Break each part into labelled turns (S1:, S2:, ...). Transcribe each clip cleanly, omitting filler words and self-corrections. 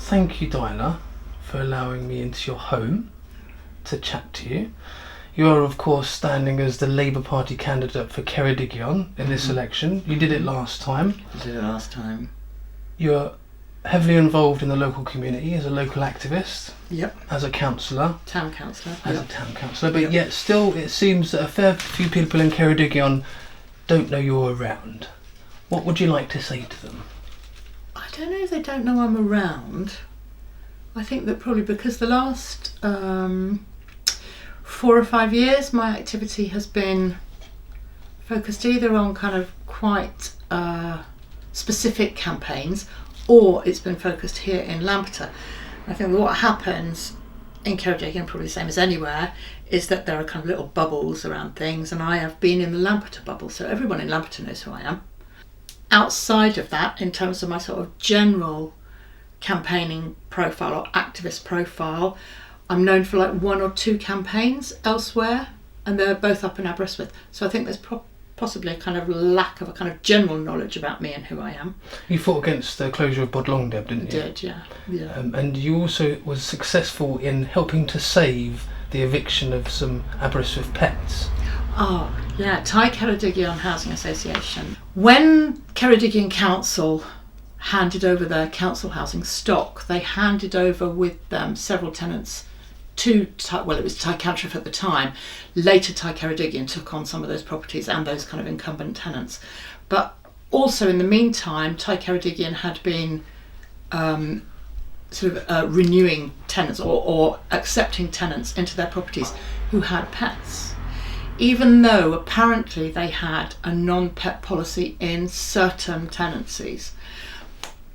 S1: thank you, Dinah, for allowing me into your home to chat to you. You are, of course, standing as the Labour Party candidate for Ceredigion in this election. You did it last time.
S2: I did it last time.
S1: You're heavily involved in the local community as a local activist.
S2: Yep.
S1: As a councillor.
S2: Town councillor.
S1: As a town councillor. But yet still it seems that a fair few people in Ceredigion don't know you're around. What would you like to say to them?
S2: I don't know if they don't know I'm around. I think that probably because the last 4 or 5 years my activity has been focused either on kind of quite specific campaigns, or it's been focused here in Lampeter. I think that what happens in Ceredigion, probably the same as anywhere, is that there are kind of little bubbles around things, and I have been in the Lampeter bubble, so everyone in Lampeter knows who I am. Outside of that, in terms of my sort of general campaigning profile or activist profile, I'm known for like 1 or 2 campaigns elsewhere, and they're both up in Aberystwyth. So I think there's possibly a kind of lack of a kind of general knowledge about me and who I am.
S1: You fought against the closure of Bodlongdeb, didn't you?
S2: I did, yeah.
S1: And you also was successful in helping to save the eviction of some Aberystwyth pets.
S2: Oh, yeah, Thai Ceredigion Housing Association. When Ceredigion Council handed over their council housing stock, they handed over with them several tenants to, it was Thai Council at the time. Later Thai Ceredigion took on some of those properties and those kind of incumbent tenants. But also in the meantime, Thai Ceredigion had been renewing tenants or accepting tenants into their properties who had pets. Even though apparently they had a non-pet policy in certain tenancies,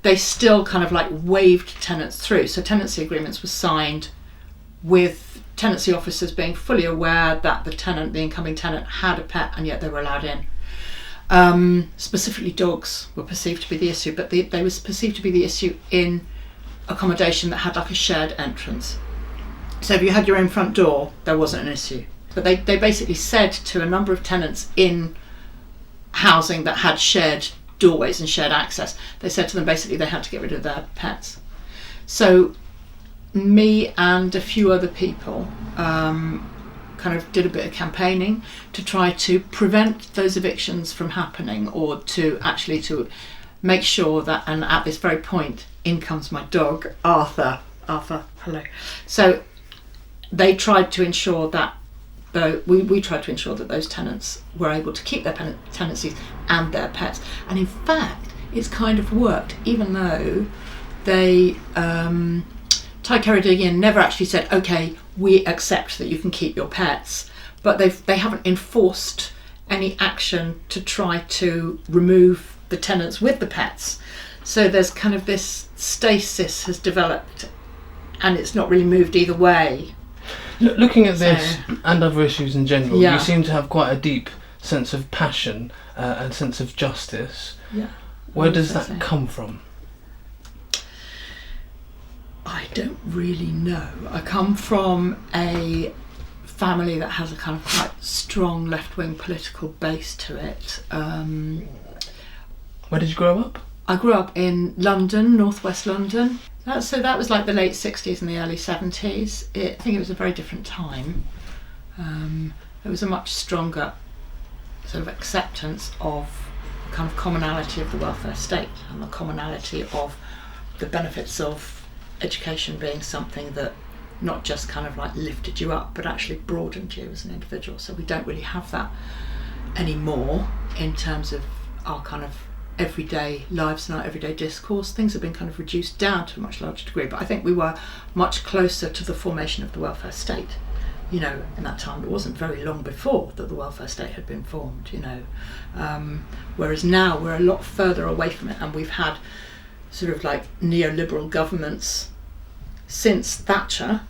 S2: they still kind of like waved tenants through. So tenancy agreements were signed with tenancy officers being fully aware that the incoming tenant had a pet, and yet they were allowed in. Specifically dogs were perceived to be the issue, but they were perceived to be the issue in accommodation that had like a shared entrance. So if you had your own front door, there wasn't an issue. But they basically said to a number of tenants in housing that had shared doorways and shared access, they said to them basically they had to get rid of their pets. So me and a few other people kind of did a bit of campaigning to try to prevent those evictions from happening, or to make sure that, and at this very point in comes my dog Arthur, hello. So they tried to ensure that we tried to ensure that those tenants were able to keep their tenancies and their pets. And in fact, it's kind of worked, even though they, Thai Ceredigion never actually said, okay, we accept that you can keep your pets, but they haven't enforced any action to try to remove the tenants with the pets. So there's kind of this stasis has developed, and it's not really moved either way.
S1: Looking at this and other issues in general, you seem to have quite a deep sense of passion and sense of justice.
S2: Yeah.
S1: Where does that come from?
S2: I don't really know. I come from a family that has a kind of quite strong left-wing political base to it.
S1: Where did you grow up?
S2: I grew up in London, northwest London. That was like the late 60s and the early 70s. I think it was a very different time. There was a much stronger sort of acceptance of kind of commonality of the welfare state and the commonality of the benefits of education being something that not just kind of like lifted you up, but actually broadened you as an individual. So we don't really have that anymore in terms of our kind of everyday lives and our everyday discourse. Things have been kind of reduced down to a much larger degree, but I think we were much closer to the formation of the welfare state. You know, in that time, it wasn't very long before that the welfare state had been formed, you know. Whereas now we're a lot further away from it, and we've had sort of like neoliberal governments since Thatcher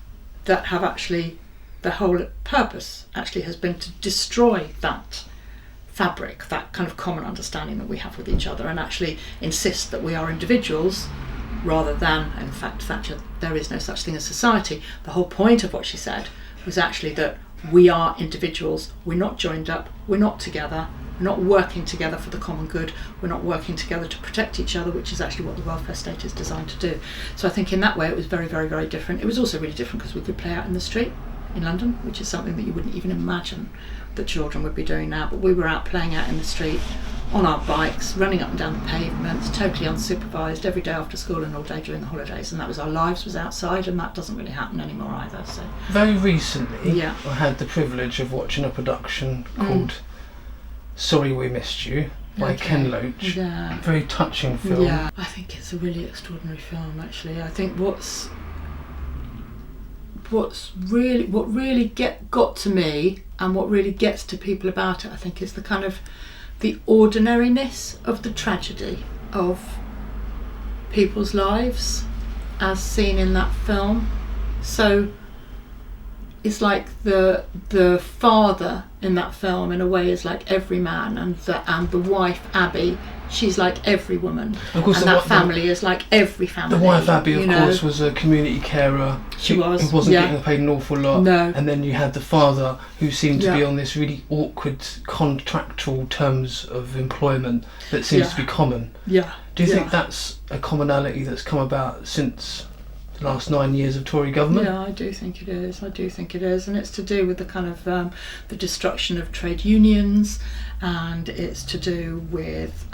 S2: that have actually, the whole purpose actually has been to destroy that fabric, that kind of common understanding that we have with each other, and actually insist that we are individuals rather than, in fact, Thatcher, there is no such thing as society. The whole point of what she said was actually that we are individuals. We're not joined up. We're not together. We're not working together for the common good. We're not working together to protect each other, which is actually what the welfare state is designed to do. So I think in that way it was very, very, very different. It was also really different because we could play out in the street in London, which is something that you wouldn't even imagine that children would be doing now. But we were out playing out in the street on our bikes, running up and down the pavements, totally unsupervised, every day after school and all day during the holidays. And that was our lives, was outside, and that doesn't really happen anymore either. So
S1: very recently,
S2: yeah.
S1: I had the privilege of watching a production called Sorry We Missed You by Ken Loach.
S2: Yeah.
S1: Very touching film.
S2: Yeah, I think it's a really extraordinary film, actually. I think what really got to me, and what really gets to people about it, I think, is the kind of the ordinariness of the tragedy of people's lives as seen in that film. So it's like the father in that film in a way is like every man, and the wife Abby, she's like every woman,
S1: of course,
S2: and that family is like every family.
S1: The wife Abby, of course, was a community carer.
S2: She was.
S1: Who wasn't getting paid an awful lot.
S2: No.
S1: And then you had the father, who seemed to be on this really awkward contractual terms of employment that seems to be common.
S2: Yeah.
S1: Do you think that's a commonality that's come about since the last 9 years of Tory government?
S2: Yeah, I do think it is. And it's to do with the kind of the destruction of trade unions, and it's to do with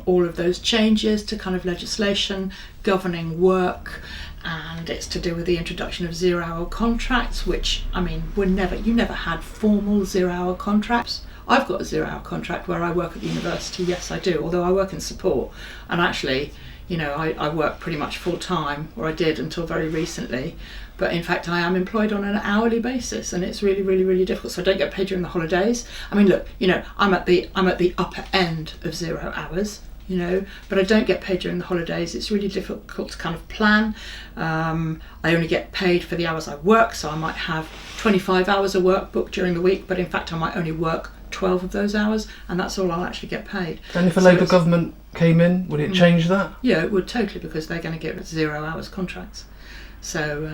S2: all of those changes to kind of legislation governing work, and it's to do with the introduction of 0-hour contracts, which, I mean, you never had formal 0-hour contracts. I've got a 0-hour contract where I work at the university, yes I do, although I work in support, and actually, you know, I work pretty much full time, or I did until very recently, but in fact I am employed on an hourly basis, and it's really, really, really difficult. So I don't get paid during the holidays. I mean, look, you know, I'm at the upper end of 0 hours, you know, but I don't get paid during the holidays. It's really difficult to kind of plan. I only get paid for the hours I work, so I might have 25 hours of work booked during the week, but in fact I might only work 12 of those hours, and that's all I'll actually get paid.
S1: And if a Labour government came in, would it change that?
S2: Yeah, it would totally, because they're going to get 0 hours contracts. So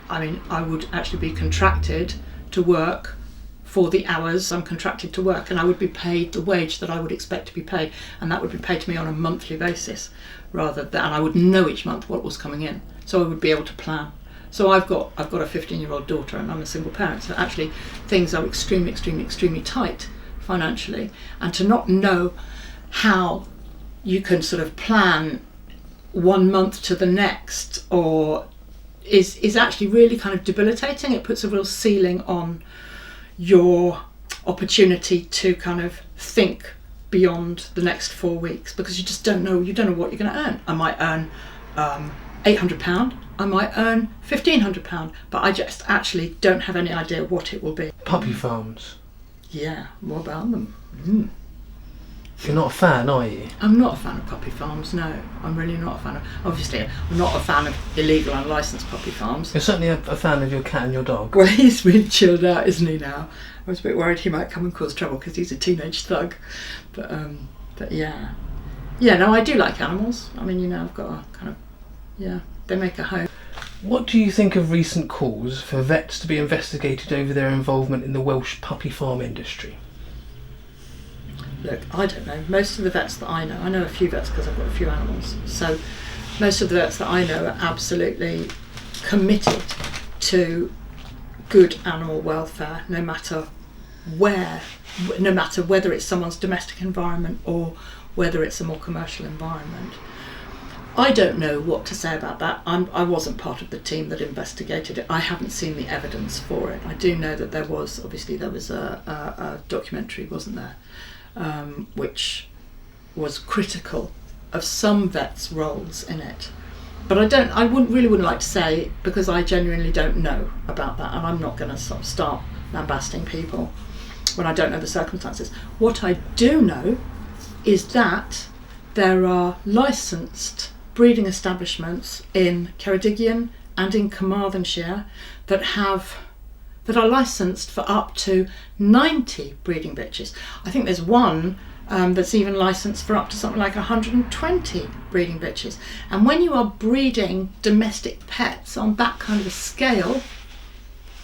S2: I mean, I would actually be contracted to work for the hours I'm contracted to work, and I would be paid the wage that I would expect to be paid, and that would be paid to me on a monthly basis, rather than, and I would know each month what was coming in, so I would be able to plan. So I've got a 15-year-old daughter, and I'm a single parent, so actually things are extremely, extremely, extremely tight financially, and to not know how you can sort of plan 1 month to the next, or is actually really kind of debilitating. It puts a real ceiling on your opportunity to kind of think beyond the next 4 weeks, because you just don't know what you're going to earn. I might earn £800, I might earn £1,500, but I just actually don't have any idea what it will be.
S1: Puppy farms.
S2: Yeah, what about them?
S1: You're not a fan, are you?
S2: I'm not a fan of puppy farms, no. I'm really not a fan of... Obviously, I'm not a fan of illegal and unlicensed puppy farms.
S1: You're certainly a fan of your cat and your dog.
S2: Well, he's really chilled out, isn't he, now? I was a bit worried he might come and cause trouble because he's a teenage thug. But yeah. Yeah, no, I do like animals. I mean, you know, I've got a kind of... Yeah, they make a home.
S1: What do you think of recent calls for vets to be investigated over their involvement in the Welsh puppy farm industry?
S2: Look, I don't know. Most of the vets that I know a few vets because I've got a few animals. So most of the vets that I know are absolutely committed to good animal welfare, no matter whether it's someone's domestic environment or whether it's a more commercial environment. I don't know what to say about that. I wasn't part of the team that investigated it. I haven't seen the evidence for it. I do know that there was a documentary, wasn't there, which was critical of some vets' roles in it. But I wouldn't like to say, because I genuinely don't know about that, and I'm not going to sort of start lambasting people when I don't know the circumstances. What I do know is that there are licensed breeding establishments in Ceredigion and in Carmarthenshire that are licensed for up to 90 breeding bitches. I think there's one that's even licensed for up to something like 120 breeding bitches. And when you are breeding domestic pets on that kind of a scale,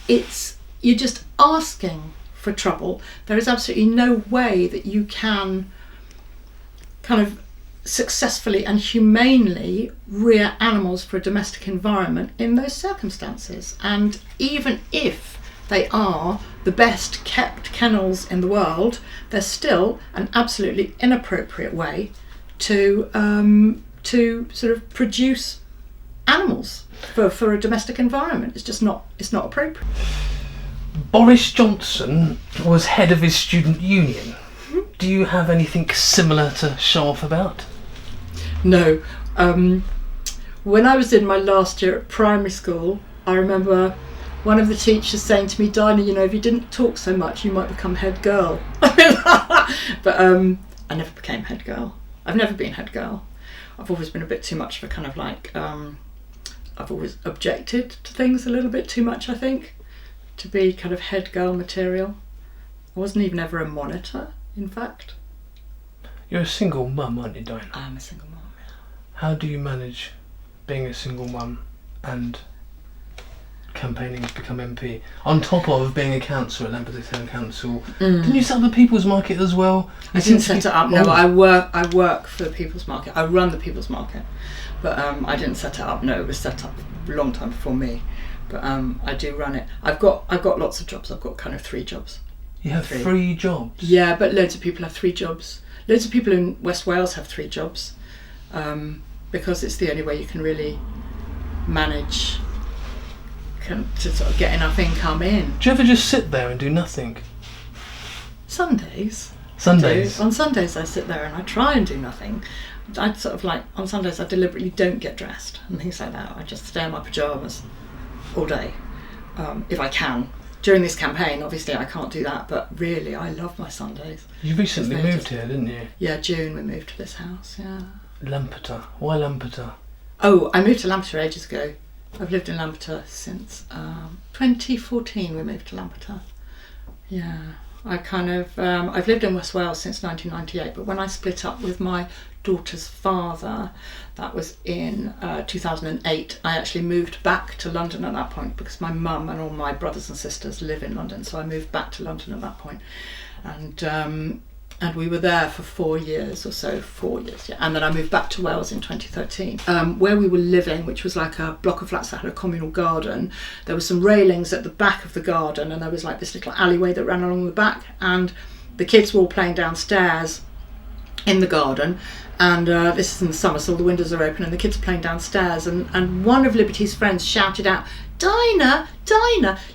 S2: it's you're just asking for trouble. There is absolutely no way that you can kind of successfully and humanely rear animals for a domestic environment in those circumstances. And even if they are the best kept kennels in the world, they're still an absolutely inappropriate way to sort of produce animals for a domestic environment. It's just not appropriate.
S1: Boris Johnson was head of his student union. Do you have anything similar to show off about?
S2: No. When I was in my last year at primary school, I remember one of the teachers saying to me, Dinah, you know, if you didn't talk so much, you might become head girl. But I never became head girl. I've never been head girl. I've always been a bit too much of a kind of like, I've always objected to things a little bit too much, I think, to be kind of head girl material. I wasn't even ever a monitor, in fact.
S1: You're a single mum, aren't you, Dinah?
S2: I am a single mum, yeah.
S1: How do you manage being a single mum and campaigning to become MP, on top of being a councillor at Lampeter Town Council? Didn't you set up the People's Market as well?
S2: I didn't set it up. No, I work for the People's Market. I run the People's Market, but I didn't set it up. No, it was set up a long time before me. But I do run it. I've got lots of jobs. I've got kind of 3 jobs.
S1: You have 3 jobs?
S2: Yeah, but loads of people have 3 jobs. Loads of people in West Wales have 3 jobs, because it's the only way you can really manage to sort of get enough income in.
S1: Do you ever just sit there and do nothing?
S2: Sundays. On Sundays I sit there and I try and do nothing. I sort of like, on Sundays I deliberately don't get dressed and things like that. I just stay in my pyjamas all day, if I can. During this campaign, obviously I can't do that, but really I love my Sundays.
S1: You recently moved here, didn't you?
S2: Yeah, June we moved to this house, yeah.
S1: Lampeter. Why Lampeter?
S2: Oh, I moved to Lampeter ages ago. I've lived in Lampeter since 2014 we moved to Lampeter. Yeah, I kind of, I've lived in West Wales since 1998, but when I split up with my daughter's father, that was in 2008, I actually moved back to London at that point because my mum and all my brothers and sisters live in London, so I moved back to London at that point. And we were there for 4 years or so, 4 years, yeah. And then I moved back to Wales in 2013. Where we were living, which was like a block of flats that had a communal garden, there were some railings at the back of the garden, and there was like this little alleyway that ran along the back, and the kids were all playing downstairs in the garden. And this is in the summer, so all the windows are open and the kids are playing downstairs, and one of Liberty's friends shouted out, Dinah,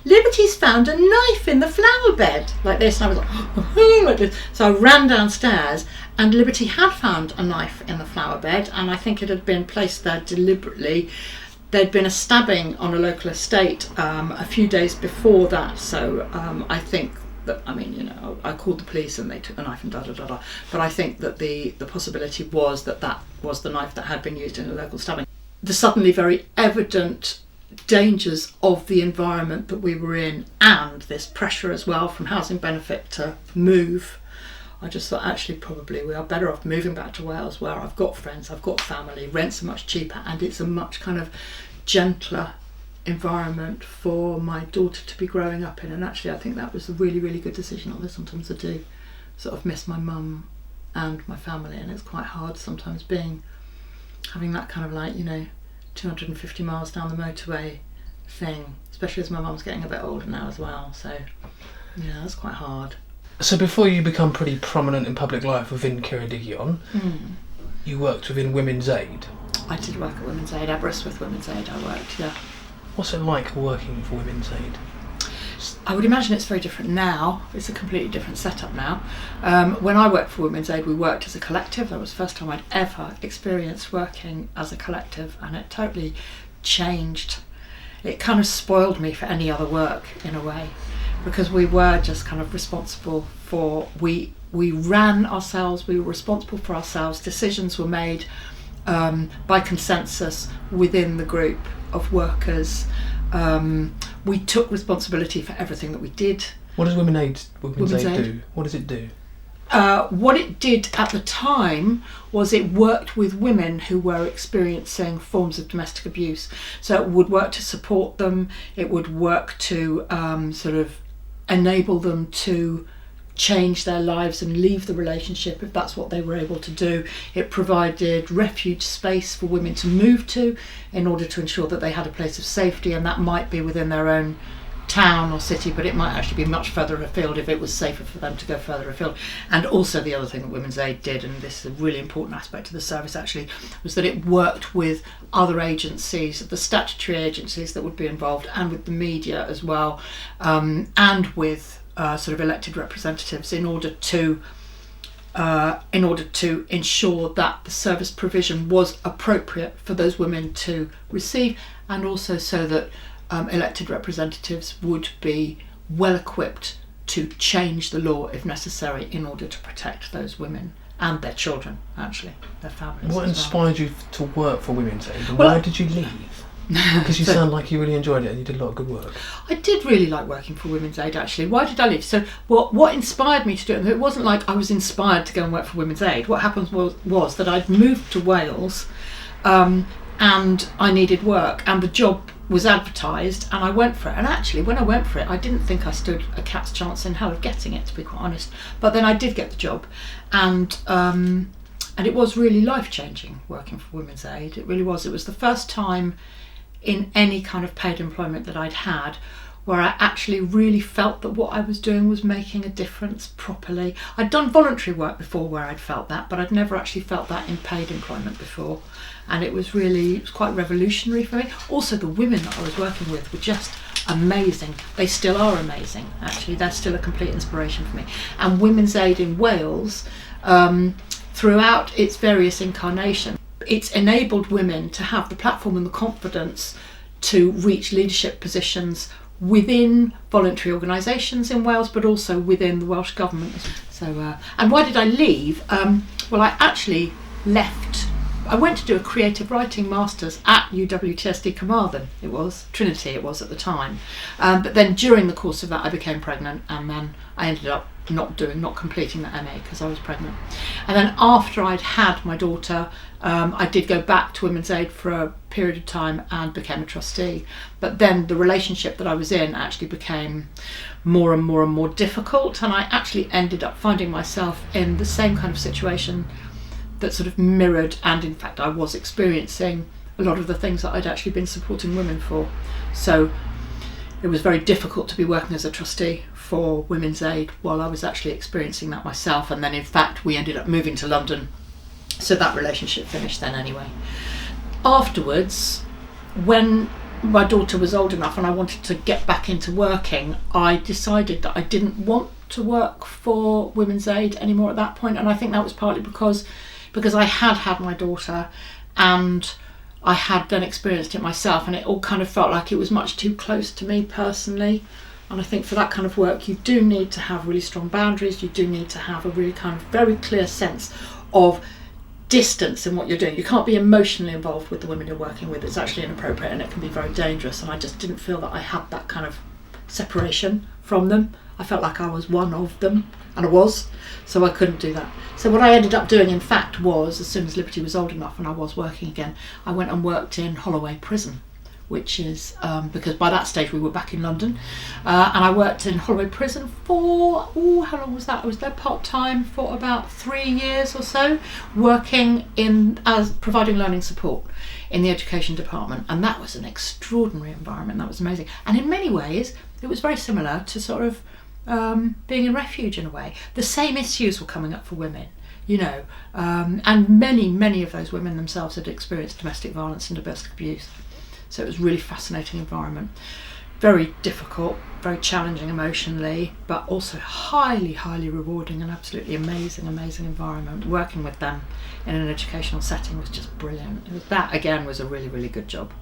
S2: Liberty's found a knife in the flower bed, like this. And I was like, oh, like this. So I ran downstairs, and Liberty had found a knife in the flower bed, and I think it had been placed there deliberately. There'd been a stabbing on a local estate a few days before that, so I think that, I mean, you know, I called the police and they took the knife and da-da-da-da, but I think that the possibility was that that was the knife that had been used in a local stabbing. The suddenly very evident dangers of the environment that we were in, and this pressure as well from housing benefit to move, I just thought actually probably we are better off moving back to Wales, where I've got friends, I've got family, rents are much cheaper, and it's a much kind of gentler environment for my daughter to be growing up in. And actually I think that was a really, really good decision. Although sometimes I do sort of miss my mum and my family, and it's quite hard sometimes having that kind of like, you know, 250 miles down the motorway thing, especially as my mum's getting a bit older now as well, so yeah, that's quite hard.
S1: So before you become pretty prominent in public life within Ceredigion, you worked within Women's Aid.
S2: I did work at Women's Aid, Aberystwyth Women's Aid I worked, yeah.
S1: What's it like working for Women's Aid?
S2: I would imagine it's very different now. It's a completely different setup now. When I worked for Women's Aid, we worked as a collective. That was the first time I'd ever experienced working as a collective, and it totally changed. It kind of spoiled me for any other work in a way, because we were just kind of responsible for, we ran ourselves, we were responsible for ourselves. Decisions were made by consensus within the group of workers. We took responsibility for everything that we did.
S1: What does Women's Aid do? What does it do?
S2: what it did at the time was it worked with women who were experiencing forms of domestic abuse. So it would work to support them, it would work to sort of enable them to change their lives and leave the relationship if that's what they were able to do. It provided refuge space for women to move to in order to ensure that they had a place of safety, and that might be within their own town or city, but it might actually be much further afield if it was safer for them to go further afield. And also the other thing that Women's Aid did, and this is a really important aspect of the service actually, was that it worked with other agencies, the statutory agencies that would be involved, and with the media as well, and with sort of elected representatives in order to ensure that the service provision was appropriate for those women to receive, and also so that elected representatives would be well equipped to change the law if necessary in order to protect those women and their children, actually, their families.
S1: What inspired you to work for Women's Aid, and
S2: Well,
S1: why did you leave? Because you sound like you really enjoyed it and you did a lot of good work.
S2: I did really like working for Women's Aid, actually. Why did I leave? So what inspired me to do it, it wasn't like I was inspired to go and work for Women's Aid. What happened was that I'd moved to Wales and I needed work, and the job was advertised, and I went for it. And actually, when I went for it, I didn't think I stood a cat's chance in hell of getting it, to be quite honest. But then I did get the job, and it was really life-changing working for Women's Aid. It really was. It was the first time in any kind of paid employment that I'd had where I actually really felt that what I was doing was making a difference properly. I'd done voluntary work before where I'd felt that, but I'd never actually felt that in paid employment before. And it was quite revolutionary for me. Also, the women that I was working with were just amazing. They still are amazing, actually. They're still a complete inspiration for me. And Women's Aid in Wales, throughout its various incarnations, it's enabled women to have the platform and the confidence to reach leadership positions within voluntary organisations in Wales, but also within the Welsh Government. So, and why did I leave? Well, I actually left. I went to do a creative writing master's at UWTSD Carmarthen. It was Trinity. It was at the time, but then during the course of that, I became pregnant, and then I ended up not completing that MA because I was pregnant. And then after I'd had my daughter, I did go back to Women's Aid for a period of time and became a trustee. But then the relationship that I was in actually became more and more and more difficult, and I actually ended up finding myself in the same kind of situation that sort of mirrored, and in fact I was experiencing a lot of the things that I'd actually been supporting women for. So it was very difficult to be working as a trustee for Women's Aid while I was actually experiencing that myself. And then in fact we ended up moving to London, so that relationship finished then anyway. Afterwards, when my daughter was old enough and I wanted to get back into working, I decided that I didn't want to work for Women's Aid anymore at that point. And I think that was partly because I had my daughter, and I had then experienced it myself, and it all kind of felt like it was much too close to me personally. And I think for that kind of work you do need to have really strong boundaries, you do need to have a really kind of very clear sense of distance in what you're doing. You can't be emotionally involved with the women you're working with. It's actually inappropriate and it can be very dangerous, and I just didn't feel that I had that kind of separation from them. I felt like I was one of them, and I was, so I couldn't do that. So what I ended up doing in fact was, as soon as Liberty was old enough and I was working again, I went and worked in Holloway Prison, which is, because by that stage we were back in London, and I worked in Holloway Prison for, how long was that? I was there part-time for about 3 years or so, working as providing learning support in the education department, and that was an extraordinary environment. That was amazing, and in many ways it was very similar to sort of being in refuge in a way. The same issues were coming up for women, you know, and many of those women themselves had experienced domestic violence and domestic abuse. So it was a really fascinating environment, very difficult, very challenging emotionally, but also highly rewarding and absolutely amazing environment. Working with them in an educational setting was just brilliant. That again was a really good job.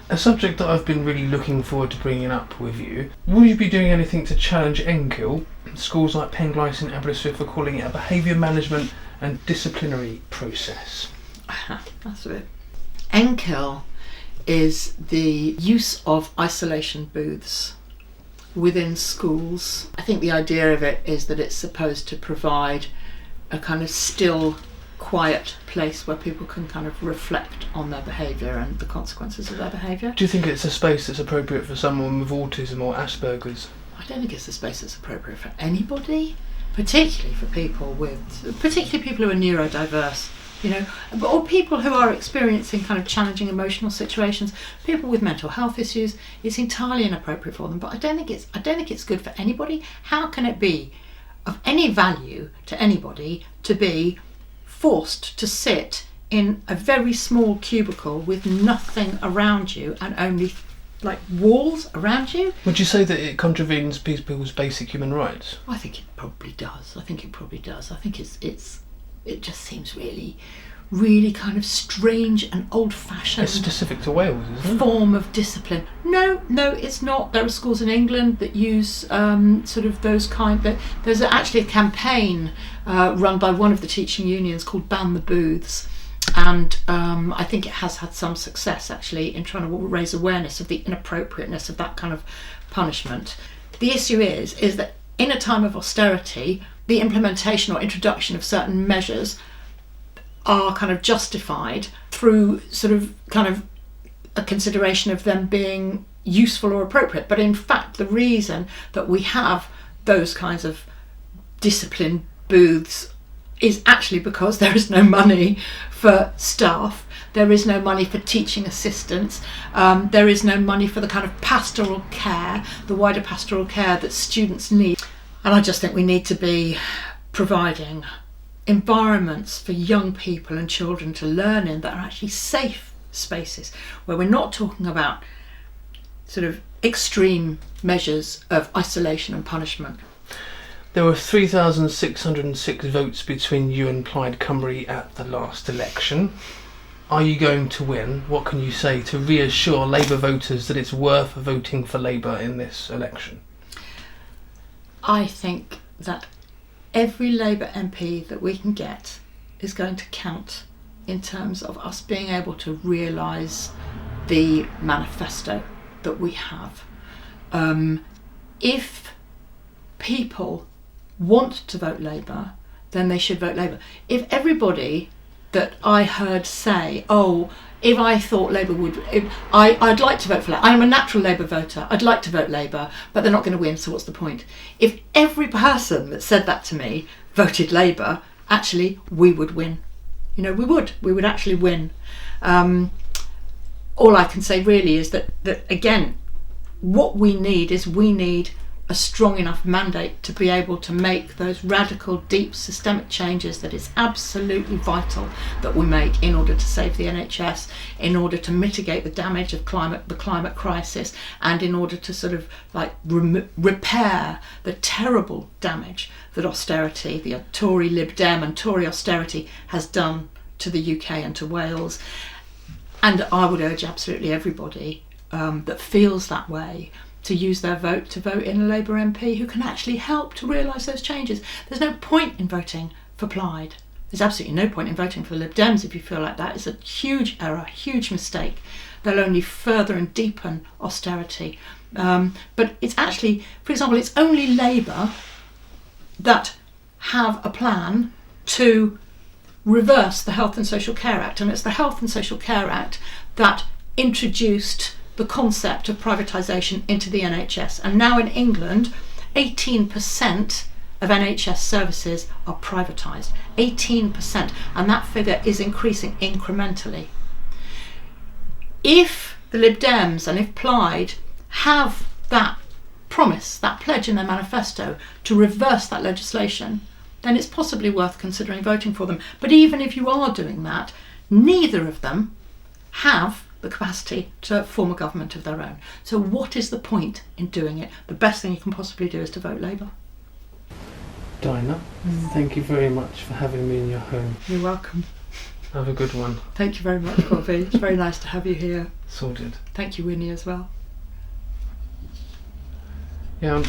S1: A subject that I've been really looking forward to bringing up with you. Will you be doing anything to challenge NKIL, schools like Penglis and Aberystwyth, for calling it a behaviour management and disciplinary process?
S2: That's it. NKIL is the use of isolation booths within schools. I think the idea of it is that it's supposed to provide a kind of still, quiet place where people can kind of reflect on their behaviour and the consequences of their behaviour.
S1: Do you think it's a space that's appropriate for someone with autism or Asperger's?
S2: I don't think it's a space that's appropriate for anybody, particularly for people who are neurodiverse, you know, or people who are experiencing kind of challenging emotional situations, people with mental health issues. It's entirely inappropriate for them. But I don't think it's good for anybody. How can it be of any value to anybody to be forced to sit in a very small cubicle with nothing around you and only like walls around you?
S1: Would you say that it contravenes people's basic human rights?
S2: I think it probably does. I think it just seems really, really kind of strange and old-fashioned.
S1: It's specific to Wales, isn't it?
S2: Form of discipline. No, it's not. There are schools in England that use sort of those kind. There's actually a campaign run by one of the teaching unions called Ban the Booths, and I think it has had some success actually in trying to raise awareness of the inappropriateness of that kind of punishment. The issue is that in a time of austerity, the implementation or introduction of certain measures are kind of justified through sort of kind of a consideration of them being useful or appropriate. But in fact, the reason that we have those kinds of discipline booths is actually because there is no money for staff, there is no money for teaching assistants, there is no money for the kind of pastoral care, the wider pastoral care that students need. And I just think we need to be providing environments for young people and children to learn in that are actually safe spaces, where we're not talking about sort of extreme measures of isolation and punishment.
S1: There were 3,606 votes between you and Plaid Cymru at the last election. Are you going to win? What can you say to reassure Labour voters that it's worth voting for Labour in this election?
S2: I think that every Labour MP that we can get is going to count in terms of us being able to realise the manifesto that we have. If people want to vote Labour, then they should vote Labour. If everybody that I heard say, oh, if I thought Labour would, I'd like to vote for Labour. I'm a natural Labour voter. I'd like to vote Labour, but they're not going to win, so what's the point? If every person that said that to me voted Labour, actually, we would win. You know, we would actually win. All I can say really is that again, what we need a strong enough mandate to be able to make those radical, deep, systemic changes that is absolutely vital that we make in order to save the NHS, in order to mitigate the damage of the climate crisis, and in order to sort of like repair the terrible damage that austerity, the Tory Lib Dem and Tory austerity has done to the UK and to Wales. And I would urge absolutely everybody that feels that way to use their vote to vote in a Labour MP who can actually help to realise those changes. There's no point in voting for Plaid. There's absolutely no point in voting for the Lib Dems if you feel like that. It's a huge error, huge mistake. They'll only further and deepen austerity. But it's actually, for example, it's only Labour that have a plan to reverse the Health and Social Care Act. And it's the Health and Social Care Act that introduced the concept of privatisation into the NHS. And now in England, 18% of NHS services are privatised. 18%. And that figure is increasing incrementally. If the Lib Dems and if Plaid have that promise, that pledge in their manifesto to reverse that legislation, then it's possibly worth considering voting for them. But even if you are doing that, neither of them have the capacity to form a government of their own. So what is the point in doing it? The best thing you can possibly do is to vote Labour.
S1: Dinah, thank you very much for having me in your home.
S2: You're welcome.
S1: Have a good one.
S2: Thank you very much, Bobby. It's very nice to have you here.
S1: Sorted.
S2: Thank you, Winnie, as well.
S1: Yeah.